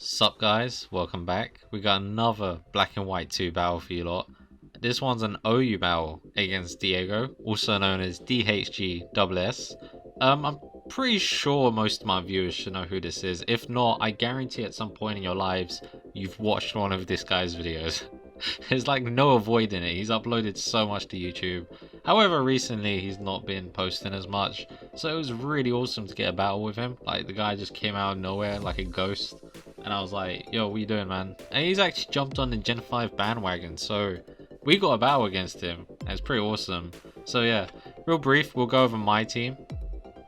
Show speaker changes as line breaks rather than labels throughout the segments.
Sup guys, welcome back. We got another Black and White 2 battle for you lot. This one's an OU battle against Diego, also known as Dhgss. I'm pretty sure most of my viewers should know who this is. If not, I guarantee at some point in your lives you've watched one of this guy's videos. There's like no avoiding it. He's uploaded so much to YouTube. However, recently he's not been posting as much, so it was really awesome to get a battle with him. Like, the guy just came out of nowhere like a ghost, and I was like, yo, what you doing, man? And he's actually jumped on the Gen 5 bandwagon, so we got a battle against him, and it's pretty awesome. So yeah, real brief, we'll go over my team.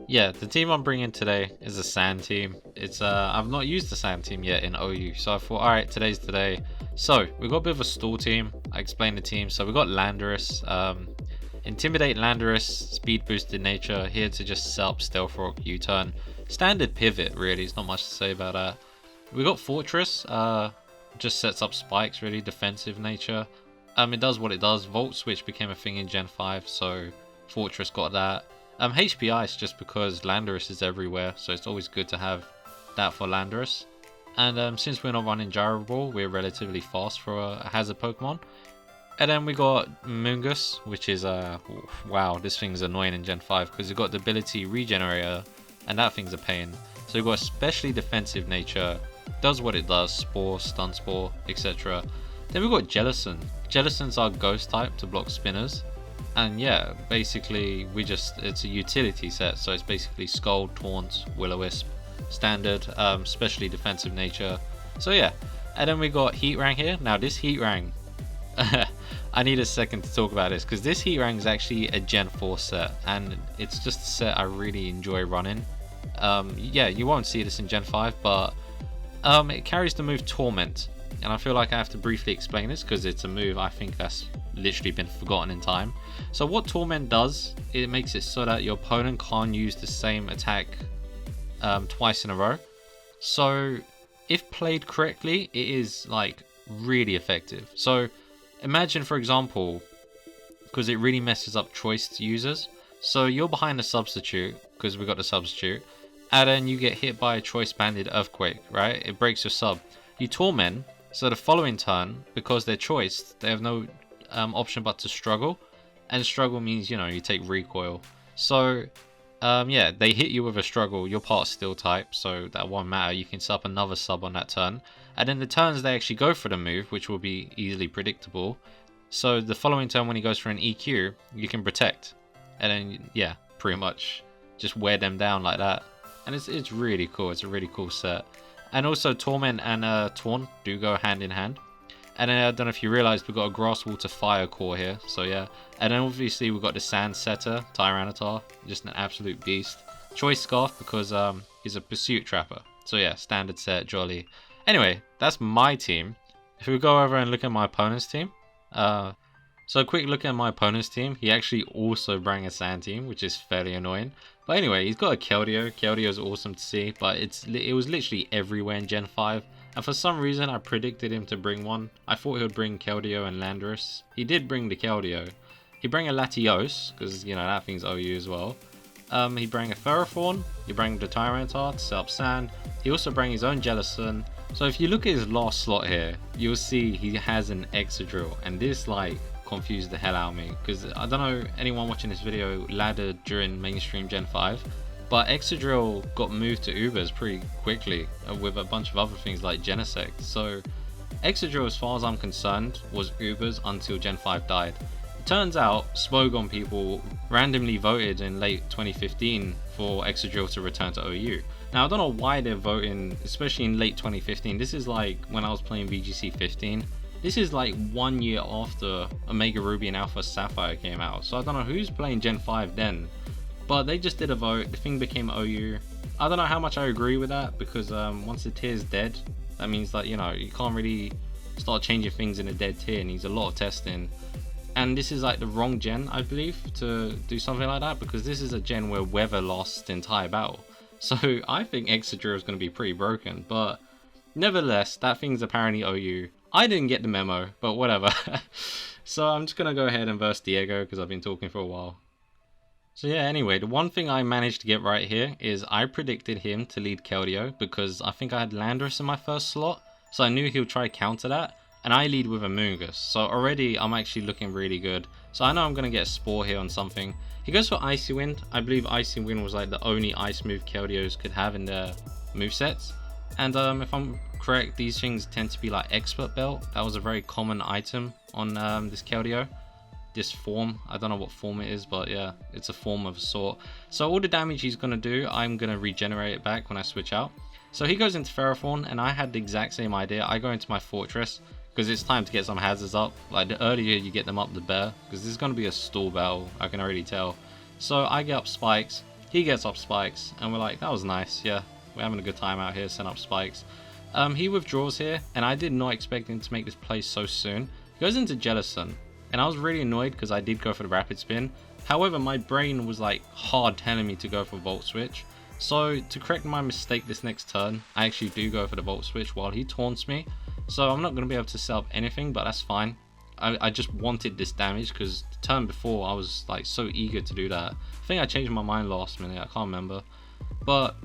Yeah, the team I'm bringing today is a sand team. It's I've not used the sand team yet in OU, so I thought, alright, today's today. So we've got a bit of a stall team. I explained the team. So we got Landorus, Intimidate Landorus, speed boosted nature, here to just set up stealth rock, U-turn. Standard pivot, really, there's not much to say about that. We got Fortress, just sets up spikes, really, defensive nature. It does what it does. Volt switch became a thing in Gen 5, so Fortress got that. HP Ice just because Landorus is everywhere, so it's always good to have that for Landorus. And since we're not running Gyro Ball, we're relatively fast for a hazard Pokemon. And then we got Mungus, which is wow, this thing's annoying in Gen 5 because it's got the ability Regenerator, and that thing's a pain. So we've got especially defensive nature, does what it does, Spore, Stun Spore, etc. Then we've got Jellicent. Jellicent's our ghost type to block spinners. And yeah, basically it's a utility set, so it's basically Scald, Taunt, Will-O-Wisp, standard, especially defensive nature. So yeah, and then we got Heatrang here. Now this Heatrang, I need a second to talk about this because this Heatrang is actually a Gen 4 set, and it's just a set I really enjoy running. Yeah, you won't see this in Gen 5, but it carries the move Torment, and I feel like I have to briefly explain this because it's a move I think that's literally been forgotten in time. So what Torment does, it makes it so that your opponent can't use the same attack twice in a row. So if played correctly, it is like really effective. So imagine, for example, because it really messes up choice users. So you're behind a substitute because we got the substitute, and then you get hit by a choice banded earthquake, right? It breaks your sub. You torment, so the following turn, because they're choiced, they have no option but to struggle, and struggle means, you know, you take recoil. So yeah, they hit you with a struggle, your part's still type, so that won't matter. You can set up another sub on that turn, and then the turns they actually go for the move, which will be easily predictable. So the following turn when he goes for an EQ, you can protect, and then yeah, pretty much just wear them down like that. And it's really cool. It's a really cool set. And also Torment and Taunt do go hand in hand. And then I don't know if you realized we've got a Grass Water Fire core here, so yeah. And then obviously we've got the Sand Setter, Tyranitar, just an absolute beast. Choice Scarf because he's a Pursuit Trapper. So yeah, standard set, jolly. Anyway, that's my team. If we go over and look at my opponent's team, so a quick look at my opponent's team. He actually also brought a Sand team, which is fairly annoying. But anyway, he's got a Keldeo. Keldeo is awesome to see, but it was literally everywhere in Gen 5. And for some reason, I predicted him to bring one. I thought he would bring Keldeo and Landorus. He did bring the Keldeo. He bring a Latios, because, you know, that thing's OU as well. He bring a Ferrothorn. He bring the Tyranitar to set up Sand. He also bring his own Jellicent. So if you look at his last slot here, you'll see he has an Excadrill. And this, like, confused the hell out of me. Because I don't know anyone watching this video laddered during mainstream Gen 5. But Excadrill got moved to Ubers pretty quickly with a bunch of other things like Genesect. So Excadrill, as far as I'm concerned, was Ubers until Gen 5 died. It turns out Smogon people randomly voted in late 2015 for Excadrill to return to OU. Now I don't know why they're voting, especially in late 2015. This is like when I was playing VGC 15. This is like 1 year after Omega Ruby and Alpha Sapphire came out. So I don't know who's playing Gen 5 then. But they just did a vote, the thing became OU. I don't know how much I agree with that, because once the tier is dead, that means that, you know, you can't really start changing things in a dead tier. It needs a lot of testing. And this is like the wrong gen, I believe, to do something like that, because this is a gen where Weather lost the entire battle. So I think Excadrill is going to be pretty broken, but nevertheless, that thing's apparently OU. I didn't get the memo, but whatever. So I'm just going to go ahead and verse Diego, because I've been talking for a while. So yeah, anyway, the one thing I managed to get right here is I predicted him to lead Keldeo because I think I had Landorus in my first slot, so I knew he'll try counter that, and I lead with Amoonguss. So already I'm actually looking really good. So I know I'm going to get a Spore here on something. He goes for Icy Wind. I believe Icy Wind was like the only ice move Keldeos could have in their movesets. And if I'm correct, these things tend to be like Expert Belt. That was a very common item on this Keldeo. This form, I don't know what form it is, but yeah, it's a form of a sort. So all the damage he's going to do, I'm going to regenerate it back when I switch out. So he goes into Ferrothorn, and I had the exact same idea. I go into my Fortress because it's time to get some hazards up. Like, the earlier you get them up, the better, because this is going to be a stall battle, I can already tell. So I get up spikes, he gets up spikes, and we're like, that was nice. Yeah, we're having a good time out here, setting up spikes. He withdraws here, and I did not expect him to make this play so soon. He goes into Jellicent. And I was really annoyed because I did go for the rapid spin. However, my brain was like hard telling me to go for Volt Switch. So to correct my mistake this next turn, I actually do go for the Volt Switch while he taunts me. So I'm not going to be able to set up anything, but that's fine. I just wanted this damage because the turn before I was like so eager to do that. I think I changed my mind last minute, I can't remember. But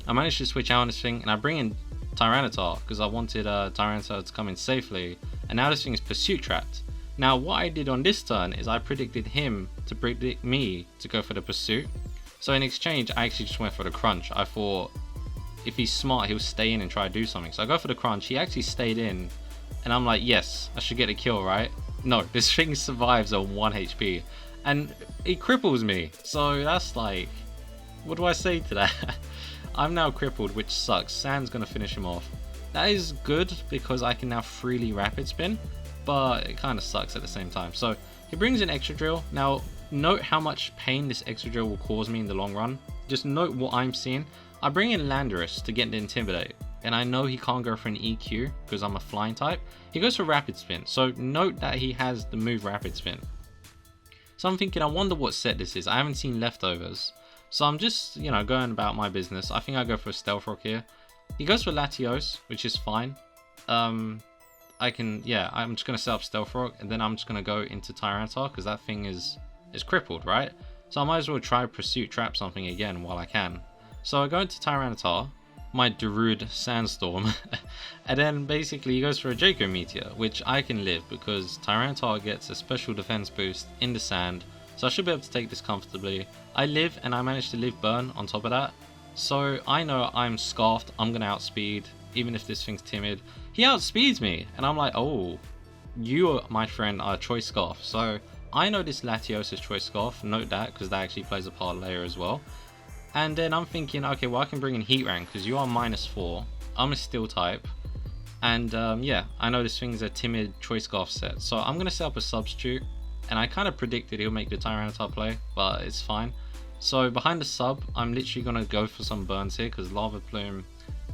I managed to switch out on this thing, and I bring in Tyranitar because I wanted Tyranitar to come in safely. And now this thing is Pursuit Trapped. Now what I did on this turn is I predicted him to predict me to go for the Pursuit. So in exchange, I actually just went for the Crunch. I thought if he's smart, he'll stay in and try to do something. So I go for the Crunch. He actually stayed in, and I'm like, yes, I should get a kill, right? No, this thing survives on 1 HP, and it cripples me. So that's like, what do I say to that? I'm now crippled, which sucks. Sand's gonna finish him off. That is good because I can now freely Rapid Spin, but it kind of sucks at the same time. So he brings in Excadrill. Now note how much pain this Excadrill will cause me in the long run. Just note what I'm seeing. I bring in Landorus to get the Intimidate, and I know he can't go for an EQ because I'm a flying type. He goes for Rapid Spin, so note that he has the move Rapid Spin. So I'm thinking, I wonder what set this is. I haven't seen Leftovers, so I'm just, you know, going about my business. I think I go for a Stealth Rock here. He goes for Latios, which is fine. I'm just going to set up Stealth Rock, and then I'm just going to go into Tyranitar because that thing is crippled, right? So I might as well try Pursuit Trap something again while I can. So I go into Tyranitar, my Darude Sandstorm, and then basically he goes for a Draco Meteor, which I can live because Tyranitar gets a special defense boost in the sand, so I should be able to take this comfortably. I live, and I managed to live burn on top of that. So I know I'm scarfed, I'm going to outspeed, even if this thing's timid. He outspeeds me, and I'm like, oh, you, my friend, are Choice Scarf. So I know this Latios is Choice Scarf, note that, because that actually plays a part later as well. And then I'm thinking, okay, well I can bring in Heat Rank, because you are -4, I'm a Steel type. And yeah, I know this thing's a timid Choice Scarf set. So I'm going to set up a Substitute, and I kind of predicted he'll make the Tyranitar play, but it's fine. So behind the sub, I'm literally going to go for some burns here, because Lava Plume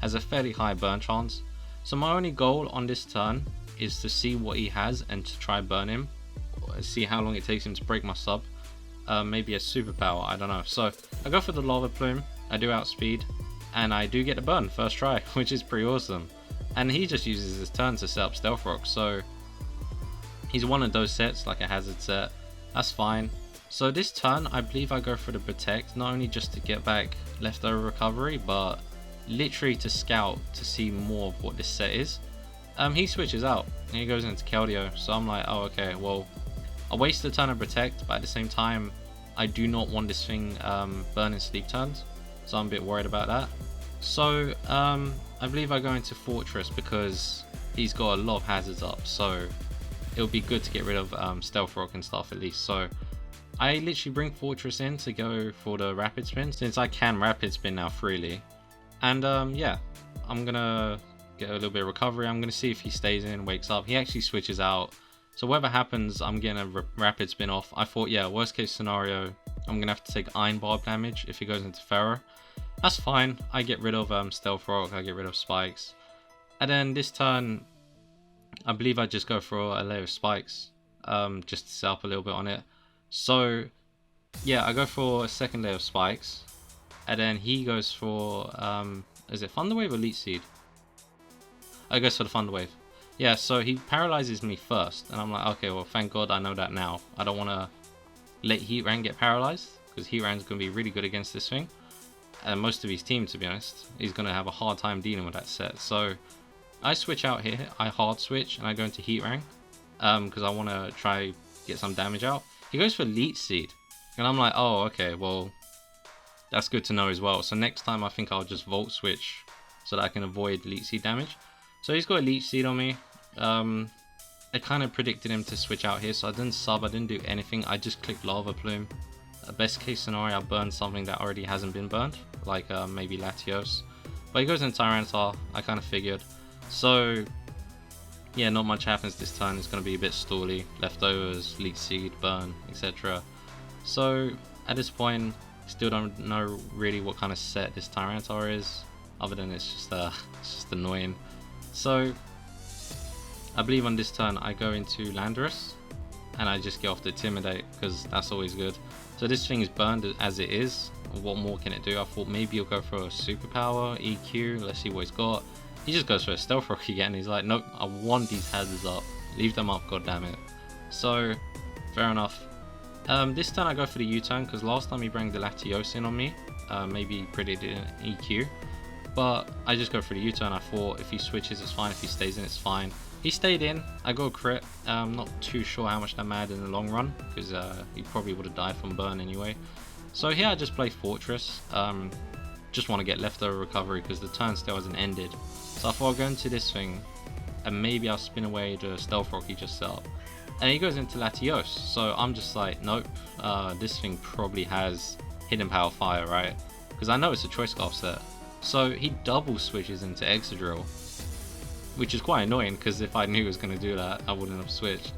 has a fairly high burn chance. So my only goal on this turn is to see what he has and to try burn him, see how long it takes him to break my sub. Maybe a superpower, I don't know. So I go for the Lava Plume, I do outspeed, and I do get the burn first try, which is pretty awesome. And he just uses his turn to set up Stealth Rock, so he's one of those sets, like a hazard set. That's fine. So this turn, I believe I go for the Protect, not only just to get back leftover recovery, but literally to scout to see more of what this set is. He switches out and he goes into Keldeo, so I'm like, oh okay, well I wasted a turn of Protect, but at the same time I do not want this thing burning sleep turns, so I'm a bit worried about that. So I believe I go into Fortress because he's got a lot of hazards up, so it'll be good to get rid of Stealth Rock and stuff at least. So I literally bring Fortress in to go for the Rapid Spin, since I can Rapid Spin now freely. And yeah, I'm gonna get a little bit of recovery. I'm gonna see if he stays in, wakes up. He actually switches out, so whatever happens, I'm getting a Rapid Spin off. I thought, yeah, worst case scenario, I'm gonna have to take Iron Barb damage if he goes into Ferro. That's fine. I get rid of Stealth Rock, I get rid of Spikes, and then this turn I believe I just go for a layer of Spikes, just to set up a little bit on it. So yeah, I go for a second layer of Spikes, and then he goes for is it Thunder Wave or Leech Seed? I goes for the Thunder Wave. Yeah, so he paralyzes me first, and I'm like, okay, well thank God I know that now. I don't want to let Heat Rank get paralyzed, because Heatrang's going to be really good against this thing. And most of his team, to be honest, he's going to have a hard time dealing with that set. So I switch out here, I hard switch, and I go into Heatrang, because I want to try get some damage out. He goes for Leech Seed, and I'm like, oh, okay, well, that's good to know as well. So next time I think I'll just Volt Switch so that I can avoid Leech Seed damage. So he's got a Leech Seed on me. I kind of predicted him to switch out here, so I didn't sub, I didn't do anything. I just clicked Lava Plume. Best case scenario, I burned something that already hasn't been burned, like maybe Latios. But he goes in Tyranitar, I kind of figured. So yeah, not much happens this turn. It's going to be a bit stally. Leftovers, Leech Seed, burn, etc. So at this point, still don't know really what kind of set this Tyranitar is, other than it's just annoying. So I believe on this turn I go into Landorus, and I just get off the Intimidate, because that's always good. So this thing is burned as it is. What more can it do? I thought maybe he'll go for a Superpower, EQ, let's see what he's got. He just goes for a Stealth Rock again. He's like, nope, I want these hazards up. Leave them up, goddammit. So, fair enough. This turn I go for the U-turn, because last time he brought the Latios in on me. Maybe he predicted an EQ. But I just go for the U-turn. I thought if he switches, it's fine. If he stays in, it's fine. He stayed in. I got a crit. I'm not too sure how much that mattered in the long run, because he probably would have died from burn anyway. So here I just play Fortress. Just want to get leftover recovery because the turn still hasn't ended. So I thought I'll go into this thing, and maybe I'll spin away the Stealth Rock he just set up. And he goes into Latios. So I'm just like, nope, this thing probably has Hidden Power Fire, right? Because I know it's a Choice Scarf set. So he double switches into Excadrill, which is quite annoying, because if I knew he was going to do that, I wouldn't have switched.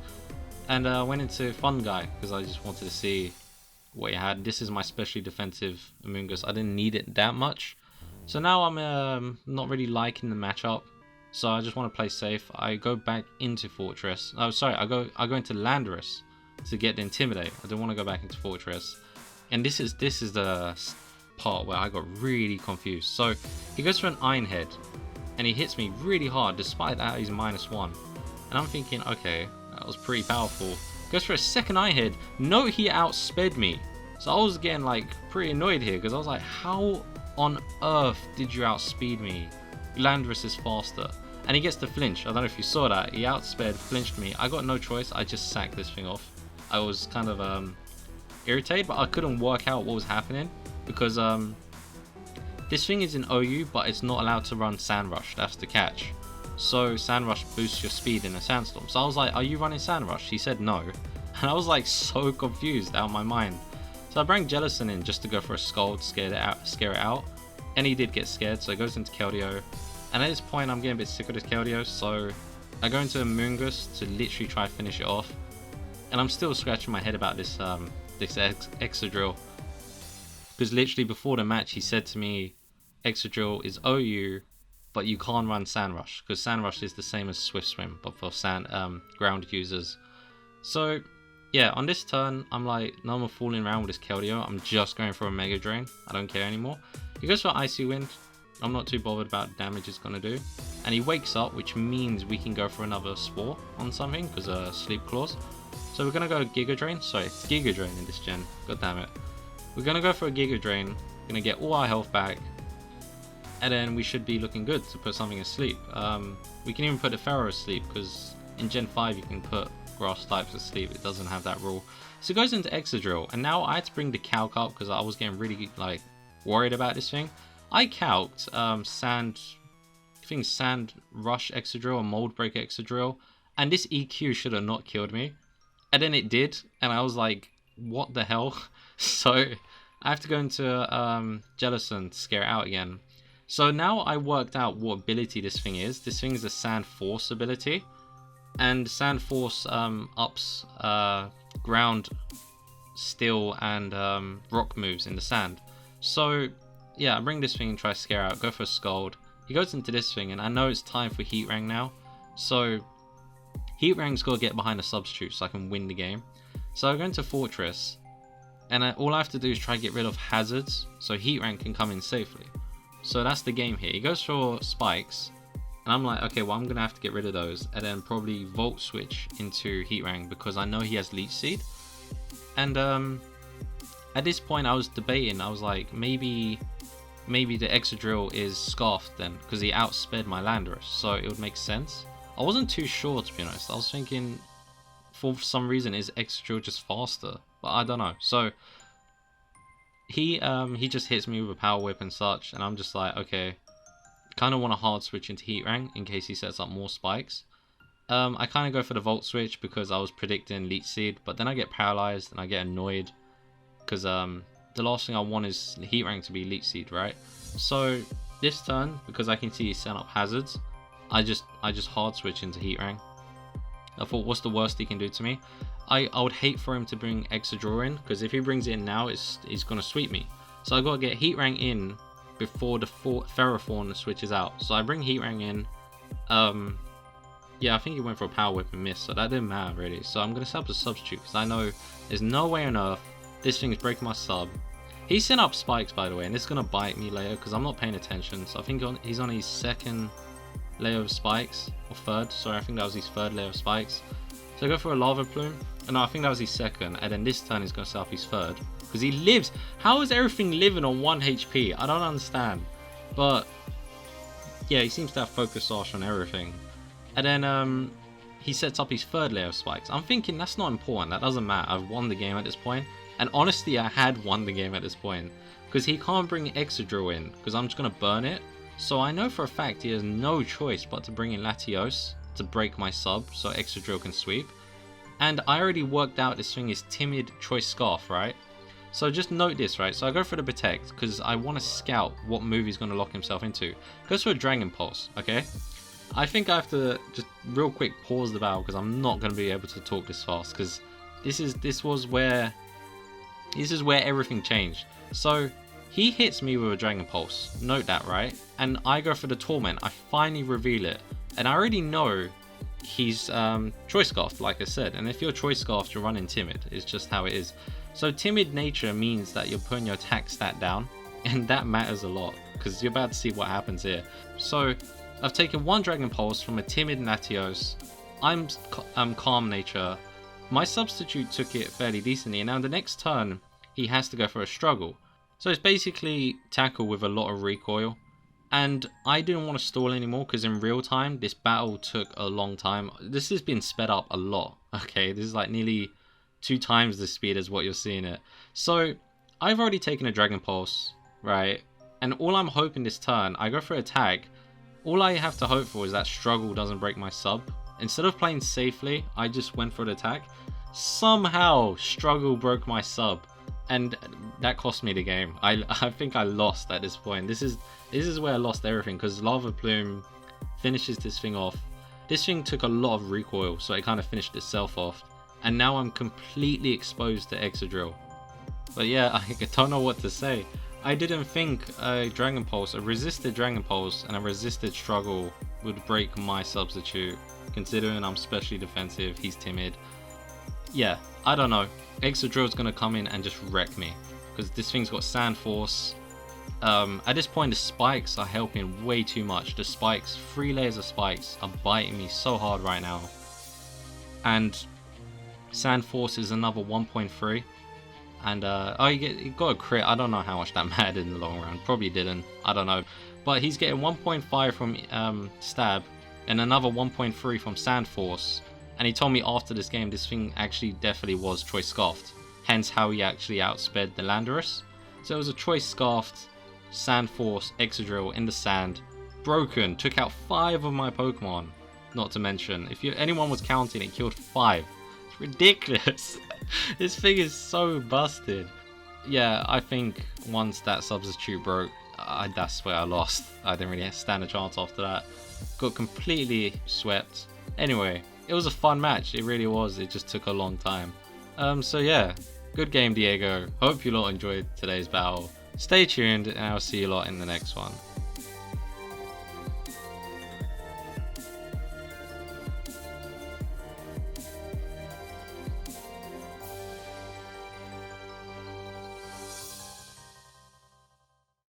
And I went into Fun Guy, because I just wanted to see what he had. This is my specially defensive Amoonguss. I didn't need it that much. So now I'm not really liking the matchup. So I just want to play safe. I go back into Fortress. Oh, sorry, I go into Landorus to get the Intimidate. I don't want to go back into Fortress. And this is the part where I got really confused. So he goes for an Iron Head, and he hits me really hard despite that he's -1. And I'm thinking, okay, that was pretty powerful. Goes for a second Iron Head. No, he outsped me. So I was getting like pretty annoyed here, because I was like, how on earth did you outspeed me? Landorus is faster. And he gets the flinch. I don't know if you saw that. He outsped, flinched me. I got no choice. I just sacked this thing off. I was kind of irritated, but I couldn't work out what was happening, because this thing is in OU, but it's not allowed to run Sand Rush. That's the catch. So Sand Rush boosts your speed in a sandstorm. So I was like, are you running Sand Rush? He said no. And I was like so confused out of my mind. So I bring Jellicent in just to go for a Scald, scare it out. And he did get scared, so he goes into Keldeo. And at this point I'm getting a bit sick of this Keldeo, so I go into Amoonguss to literally try to finish it off. And I'm still scratching my head about this Excadrill. Because literally before the match he said to me, Excadrill is OU, but you can't run Sand Rush, because Sand Rush is the same as Swift Swim, but for ground users. So yeah, on this turn I'm like, no more fooling around with this Keldeo. I'm just going for a Mega Drain. I don't care anymore. He goes for Icy Wind. I'm not too bothered about the damage it's going to do. And he wakes up, which means we can go for another Spore on something, because Sleep Claws. So we're going to go Giga Drain. Sorry, it's Giga Drain in this gen. God damn it. We're going to go for a Giga Drain. We're going to get all our health back. And then we should be looking good to put something asleep. We can even put a Pharaoh asleep, because in Gen 5 you can put grass types asleep. It doesn't have that rule. So it goes into Excadrill. And now I had to bring the Calc up, because I was getting really like worried about this thing. I calced Sand Rush Excadrill or Mold Break Excadrill, and this EQ should have not killed me. And then it did, and I was like, what the hell? So I have to go into Jellicent to scare it out again. So now I worked out what ability this thing is. This thing is a Sand Force ability, and Sand Force ups ground, steel, and rock moves in the sand. So yeah, I bring this thing and try to scare out, go for a Scald. He goes into this thing, and I know it's time for Heatrang now. So Heatrang's got to get behind a substitute so I can win the game. So I go into Fortress, and all I have to do is try to get rid of hazards so Heatrang can come in safely. So that's the game here. He goes for Spikes, and I'm like, okay, well I'm going to have to get rid of those, and then probably Volt Switch into Heatrang, because I know he has Leech Seed. And At this point I was debating, I was like, maybe the Excadrill is scarfed then, because he outsped my Landorus, so it would make sense. I wasn't too sure, to be honest. I was thinking, for some reason, is Excadrill just faster? But I don't know. So he just hits me with a power whip and such, and I'm just like, okay, kind of want to hard switch into Heat Rank in case he sets up more spikes. I kind of go for the Volt switch because I was predicting Leech Seed, but then I get paralyzed and I get annoyed because the last thing I want is Heat Rank to be Leech Seed, right? So this turn, because I can see he's setting up hazards, I just hard switch into Heat Rank. I thought, what's the worst he can do to me? I would hate for him to bring Excadrill in, because if he brings it in now, he's gonna sweep me. So I gotta get Heat Rank in before the Ferrothorn switches out. So I bring Heat Rank in. Yeah, I think he went for a power whip and missed, so that didn't matter really. So I'm gonna set up a substitute because I know there's no way on earth this thing is breaking my sub. He sent up spikes, by the way, and it's gonna bite me later because I'm not paying attention. So I think he's on his second layer of spikes, or third. Sorry, I think that was his third layer of spikes. So I go for a lava plume. No, I think that was his second, and then this turn he's gonna set up his third because he lives. How is everything living on 1 HP? I don't understand. But yeah, he seems to have focus sash on everything. And then he sets up his third layer of spikes. I'm thinking that's not important. That doesn't matter. I've won the game at this point. And honestly, I had won the game at this point because he can't bring Excadrill in because I'm just gonna burn it. So I know for a fact he has no choice but to bring in Latios to break my sub so Excadrill can sweep. And I already worked out this thing is timid choice scarf, right? So just note this, right? So I go for the protect because I want to scout what move he's going to lock himself into. Goes for a Dragon Pulse, okay? I think I have to just real quick pause the battle because I'm not going to be able to talk this fast because this is where everything changed. So he hits me with a Dragon Pulse, note that, right? And I go for the Torment. I finally reveal it, and I already know he's choice scarfed, like I said. And if you're choice scarfed, you're running timid. It's just how it is. So timid nature means that you're putting your attack stat down, and that matters a lot because you're about to see what happens here. So I've taken one Dragon Pulse from a timid Latios. I'm calm nature. My substitute took it fairly decently, and now the next turn he has to go for a struggle. So it's basically tackle with a lot of recoil. And I didn't want to stall anymore because in real time this battle took a long time. This has been sped up a lot. Okay, this is like nearly 2 times the speed as what you're seeing it. So I've already taken a Dragon Pulse, right? And all I'm hoping this turn, I go for attack. All I have to hope for is that struggle doesn't break my sub. Instead of playing safely, I just went for an attack. Somehow struggle broke my sub, and that cost me the game. I think I lost at this point. This is where I lost everything because Lava Plume finishes this thing off. This thing took a lot of recoil, so it kind of finished itself off. And now I'm completely exposed to Excadrill. But yeah, I don't know what to say. I didn't think a Dragon Pulse, a resisted Dragon Pulse and a resisted struggle would break my substitute, considering I'm specially defensive, he's timid. Yeah, I don't know. Excadrill's gonna come in and just wreck me because this thing's got Sand Force. At this point the spikes are helping way too much. The spikes, 3 layers of spikes are biting me so hard right now. And Sand Force is another 1.3. And oh, he got a crit. I don't know how much that mattered in the long run. Probably didn't. I don't know. But he's getting 1.5 from Stab and another 1.3 from Sand Force. And he told me after this game this thing actually definitely was choice scarfed. Hence how he actually outsped the Landorus. So it was a choice scarfed Sand Force Excadrill in the sand. Broken. Took out 5 of my Pokemon. Not to mention, if anyone was counting, it killed 5. It's ridiculous. This thing is so busted. Yeah, I think once that substitute broke, that's where I lost. I didn't really stand a chance after that. Got completely swept. Anyway, it was a fun match. It really was. It just took a long time. So yeah, good game, Diego. Hope you lot enjoyed today's battle. Stay tuned, and I'll see you lot in the next one.